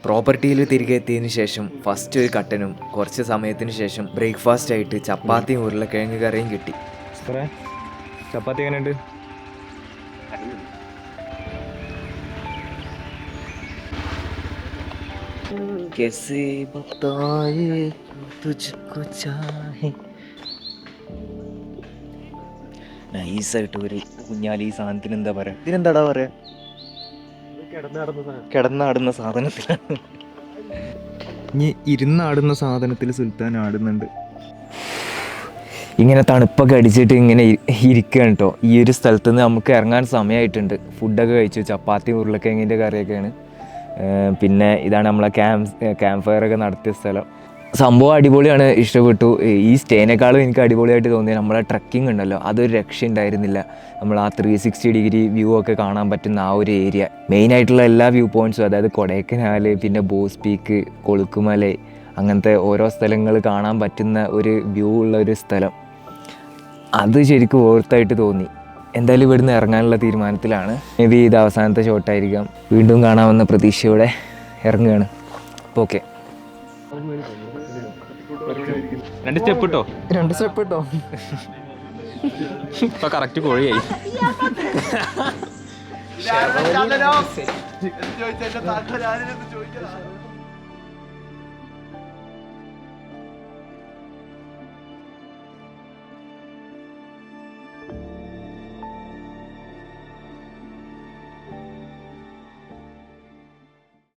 പ്രോപ്പർട്ടിയിൽ തിരികെ എത്തിയതിനു ശേഷം ഫസ്റ്റ് ഒരു കട്ടനും കുറച്ച് സമയത്തിന് ശേഷം ബ്രേക്ക്ഫാസ്റ്റ് ആയിട്ട് ചപ്പാത്തിയും ഉരുളക്കിഴങ്ങ് കറിയും കിട്ടി. ചപ്പാത്തി എങ്ങനെയുണ്ട്? कैसे बताए तुझको चाहे. നൈസായിട്ട് ഒരു കുഞ്ഞാലി ഈ സാധനത്തിന് എന്താ പറയാ, ഇതിനെന്താടാ പറയാ, കിടന്നാടുന്ന സാധനത്തിലാണ്. ഇനി ഇരുന്നാടുന്ന സാധനത്തിൽ സുൽത്താൻ ആടുന്നുണ്ട്. ഇങ്ങനെ തണുപ്പൊക്കെ അടിച്ചിട്ട് ഇങ്ങനെ ഇരിക്കുകയാണ് കേട്ടോ. ഈ ഒരു സ്ഥലത്ത് നിന്ന് നമുക്ക് ഇറങ്ങാൻ സമയമായിട്ടുണ്ട്. ഫുഡൊക്കെ കഴിച്ചു, ചപ്പാത്തി ഉരുളക്കിഴങ്ങിൻ്റെ കറിയൊക്കെയാണ്. പിന്നെ ഇതാണ് നമ്മളെ ക്യാമ്പ് ഫയറൊക്കെ നടത്തിയ സ്ഥലം. സംഭവം അടിപൊളിയാണ്, ഇഷ്ടപ്പെട്ടു. ഈ സ്റ്റേനേക്കാളും എനിക്ക് അടിപൊളിയായിട്ട് തോന്നിയത് നമ്മളെ ട്രക്കിംഗ് ഉണ്ടല്ലോ, അതൊരു രക്ഷ ഉണ്ടായിരുന്നില്ല. നമ്മൾ ആ 360 ഡിഗ്രി വ്യൂ ഒക്കെ കാണാൻ പറ്റുന്ന ആ ഒരു ഏരിയ, മെയിനായിട്ടുള്ള എല്ലാ വ്യൂ പോയിൻറ്റ്സും, അതായത് കൊടൈക്കനാൽ, പിന്നെ ബോസ് പീക്ക്, കൊളുക്കുമല, അങ്ങനത്തെ ഓരോ സ്ഥലങ്ങൾ കാണാൻ പറ്റുന്ന ഒരു വ്യൂ ഉള്ള ഒരു സ്ഥലം, അത് ശരിക്കും ഓർത്തായിട്ട് തോന്നി. എന്തായാലും ഇവിടുന്ന് ഇറങ്ങാനുള്ള തീരുമാനത്തിലാണ്. മേ ബി ഇത് അവസാനത്തെ ഷോട്ടായിരിക്കാം. വീണ്ടും കാണാമെന്ന പ്രതീക്ഷയോടെ ഇറങ്ങുകയാണ്. അപ്പോൾ ഓക്കെ, 2 സ്റ്റെപ്പ് ഇട്ടോ, 2 സ്റ്റെപ്പ് ഇട്ടോ. ഇപ്പൊ കറക്റ്റ് കോഴിയായി.